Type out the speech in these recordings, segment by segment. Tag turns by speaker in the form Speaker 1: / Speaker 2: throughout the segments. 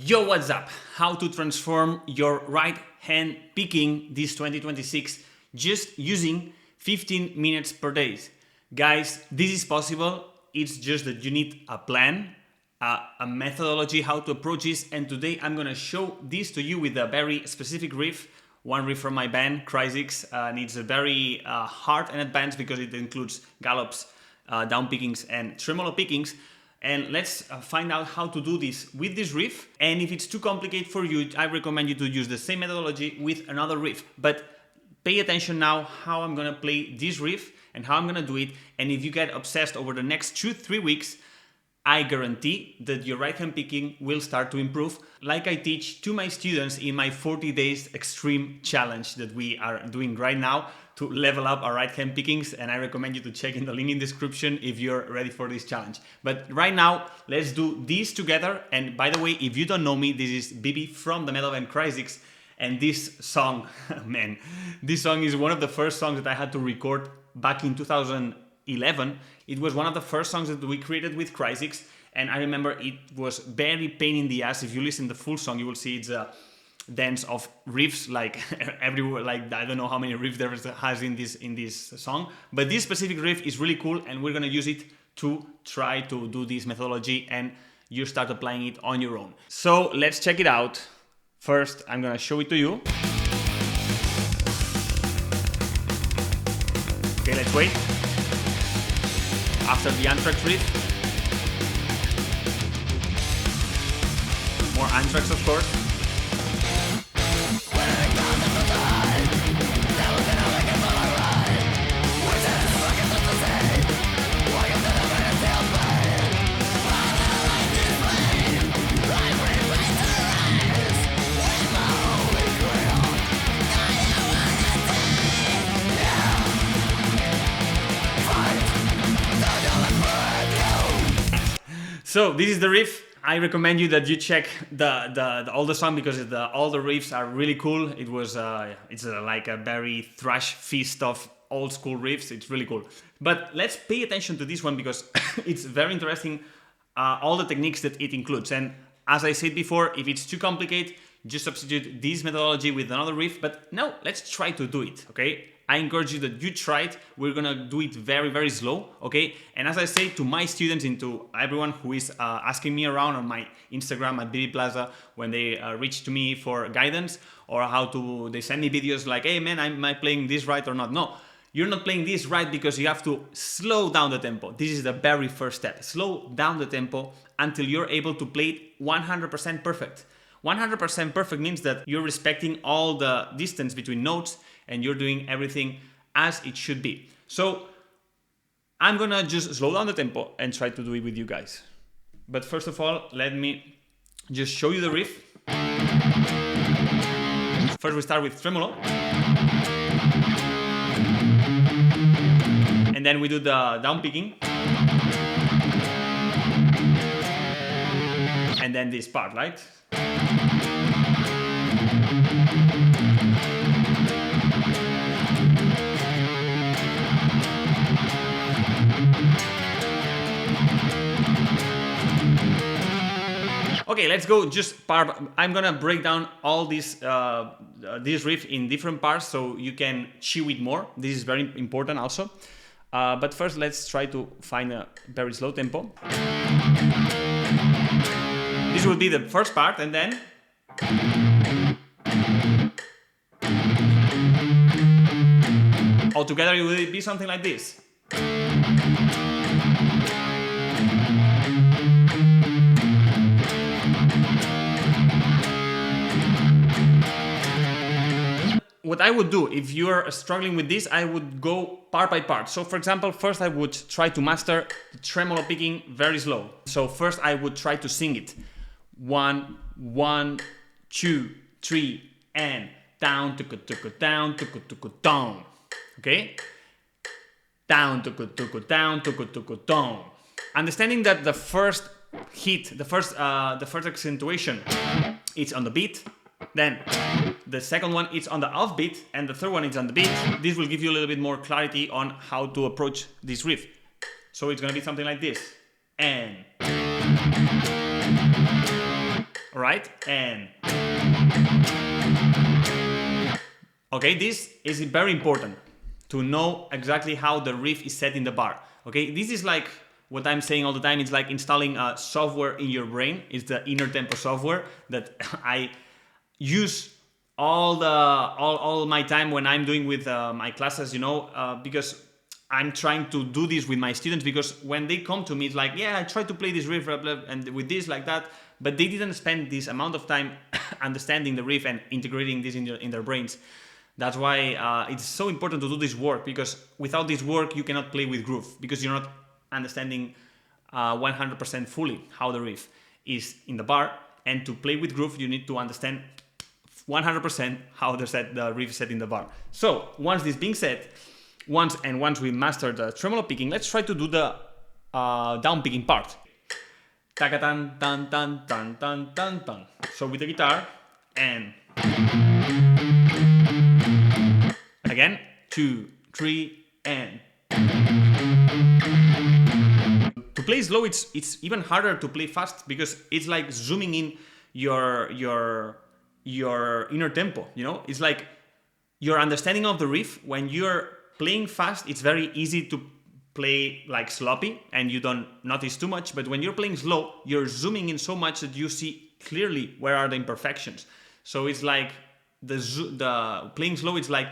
Speaker 1: Yo, what's up? How to transform your right hand picking this 2026 just using 15 minutes per day. Guys, this is possible. It's just that you need a plan, a methodology how to approach this, and today I'm gonna show this to you with a very specific riff. One riff from my band, RIFFS, and it's a very hard and advanced because it includes gallops, down pickings and tremolo pickings. And let's find out how to do this with this riff. And if it's too complicated for you, I recommend you to use the same methodology with another riff. But pay attention now how I'm gonna play this riff and how I'm gonna do it. And if you get obsessed over the next 2-3 weeks, I guarantee that your right hand picking will start to improve, like I teach to my students in my 40 days extreme challenge that we are doing right now to level up our right hand pickings. And I recommend you to check in the link in the description if you're ready for this challenge. But right now, let's do this together. And by the way, if you don't know me, this is Bibi from the metal band RIFFS. And this song, man, this song is one of the first songs that I had to record back in 2011. It was one of the first songs that we created with RIFFS, and I remember it was very pain in the ass. If you listen to the full song, you will see it's a dance of riffs, like everywhere. Like I don't know how many riffs there has in this song, but this specific riff is really cool, and we're gonna use it to try to do this methodology, and you start applying it on your own. So let's check it out. First, I'm gonna show it to you. Okay, let's wait. After the Anthrax riff, more Anthrax of course. So this is the riff. I recommend you that you check the older song because all the riffs are really cool. It was like a very thrash feast of old school riffs. It's really cool. But let's pay attention to this one because it's very interesting. All the techniques that it includes. And as I said before, if it's too complicated, just substitute this methodology with another riff. But now let's try to do it. Okay. I encourage you that you try it. We're gonna do it very, very slow, okay? And as I say to my students and to everyone who is asking me around on my Instagram at BB Plaza when they reach to me for guidance or they send me videos like, hey man, am I playing this right or not? No, you're not playing this right because you have to slow down the tempo. This is the very first step. Slow down the tempo until you're able to play it 100% perfect. 100% perfect means that you're respecting all the distance between notes and you're doing everything as it should be. So I'm gonna just slow down the tempo and try to do it with you guys. But first of all, let me just show you the riff. First we start with tremolo. And then we do the down picking. And then this part, right? Okay, let's go just part. I'm gonna break down all this riff in different parts so you can chew it more. This is very important also. But first, let's try to find a very slow tempo. This will be the first part, and then altogether it will be something like this. What I would do if you're struggling with this, I would go part by part. So for example, first I would try to master the tremolo picking very slow. So first I would try to sing it. 1, 1, 2, 3, and down, down, down. Okay? Down, down, down. Understanding that the first hit, the first accentuation, it's on the beat. Then the second one is on the off beat, and the third one is on the beat. This will give you a little bit more clarity on how to approach this riff. So it's gonna be something like this. And All right, and okay, this is very important to know exactly how the riff is set in the bar. Okay, this is like what I'm saying all the time. It's like installing a software in your brain. It's the inner tempo software that I use all my time when I'm doing with my classes, you know, because I'm trying to do this with my students, because when they come to me, it's like, yeah, I try to play this riff, blah, blah, and with this, like that, but they didn't spend this amount of time understanding the riff and integrating this in their brains. That's why it's so important to do this work, because without this work, you cannot play with groove, because you're not understanding 100% fully how the riff is in the bar. And to play with groove, you need to understand 100% how the riff is set in the bar. So once this being said, once we master the tremolo picking, let's try to do the down picking part. Taka-tan, tan, tan, tan, tan, tan, tan. So with the guitar, and again, 2, 3, and. To play slow, it's even harder to play fast, because it's like zooming in your inner tempo, you know? It's like your understanding of the riff. When you're playing fast, it's very easy to play like sloppy and you don't notice too much, but when you're playing slow, you're zooming in so much that you see clearly where are the imperfections. So it's like the playing slow, it's like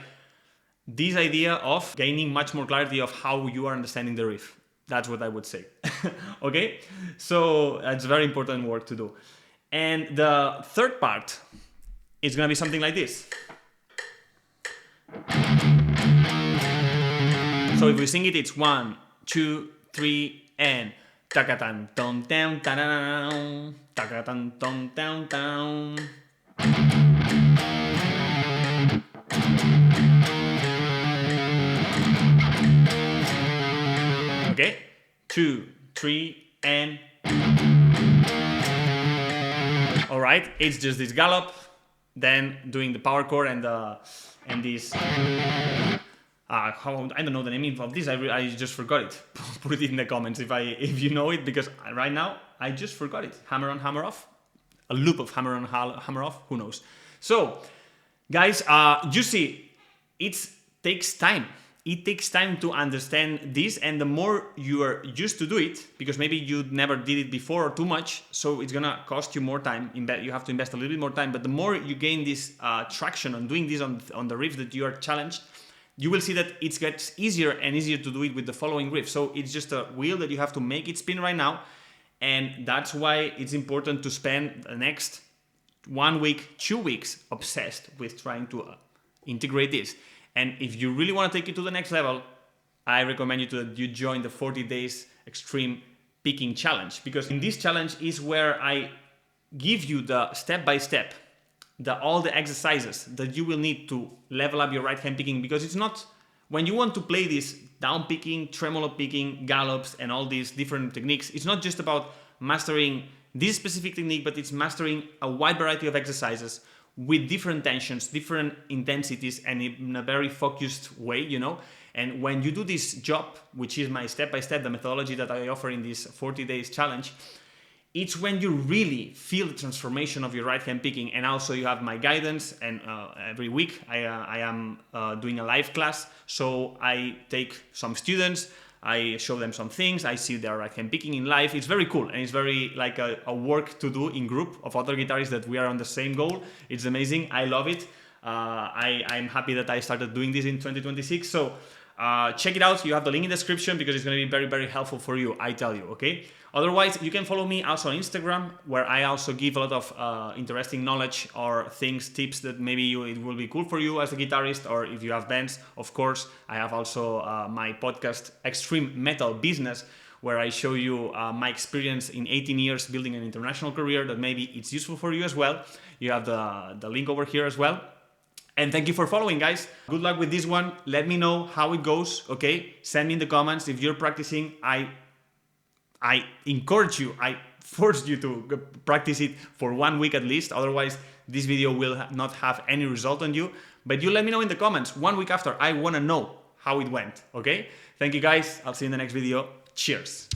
Speaker 1: this idea of gaining much more clarity of how you are understanding the riff. That's what I would say. Okay, so that's very important work to do. And the third part is gonna be something like this. So if we sing it, it's 1, 2, 3, and taka-tan, ton, down, ta-da-da-down, taka-tan, ton, down, down. Okay, 2, 3, and. All right, it's just this gallop, then doing the power chord and this. I don't know the name of this. I just forgot it. Put it in the comments if you know it, because right now I just forgot it. Hammer on, hammer off, a loop of hammer on, hammer off. Who knows? So, guys, you see, it takes time. It takes time to understand this, and the more you are used to do it, because maybe you never did it before or too much, so it's gonna cost you more time. You have to invest a little bit more time, but the more you gain this traction on doing this on the riff that you are challenged, you will see that it gets easier and easier to do it with the following riff. So it's just a wheel that you have to make it spin right now, and that's why it's important to spend the next 1 week, 2 weeks obsessed with trying to integrate this. And if you really want to take it to the next level, I recommend you join the 40 days extreme picking challenge, because in this challenge is where I give you the step-by-step, all the exercises that you will need to level up your right hand picking. Because it's not, when you want to play this down picking, tremolo picking, gallops, and all these different techniques, it's not just about mastering this specific technique, but it's mastering a wide variety of exercises with different tensions, different intensities, and in a very focused way, you know. And when you do this job, which is my step-by-step, the methodology that I offer in this 40 days challenge, it's when you really feel the transformation of your right hand picking. And also you have my guidance, and every week I am doing a live class. So I take some students, I show them some things, I see their right hand picking in live. It's very cool, and it's very like a work to do in group of other guitarists that we are on the same goal. It's amazing, I love it. I'm happy that I started doing this in 2026. So check it out. You have the link in the description, because it's going to be very, very helpful for you, I tell you, okay? Otherwise, you can follow me also on Instagram, where I also give a lot of interesting knowledge or things, tips that maybe it will be cool for you as a guitarist, or if you have bands, of course. I have also my podcast, Extreme Metal Business, where I show you my experience in 18 years building an international career, that maybe it's useful for you as well. You have the link over here as well. And thank you for following, guys. Good luck with this one. Let me know how it goes, okay? Send me in the comments if you're practicing. I encourage you, I force you to practice it for 1 week at least. Otherwise, this video will not have any result on you. But you let me know in the comments 1 week after. I want to know how it went, okay? Thank you, guys. I'll see you in the next video. Cheers.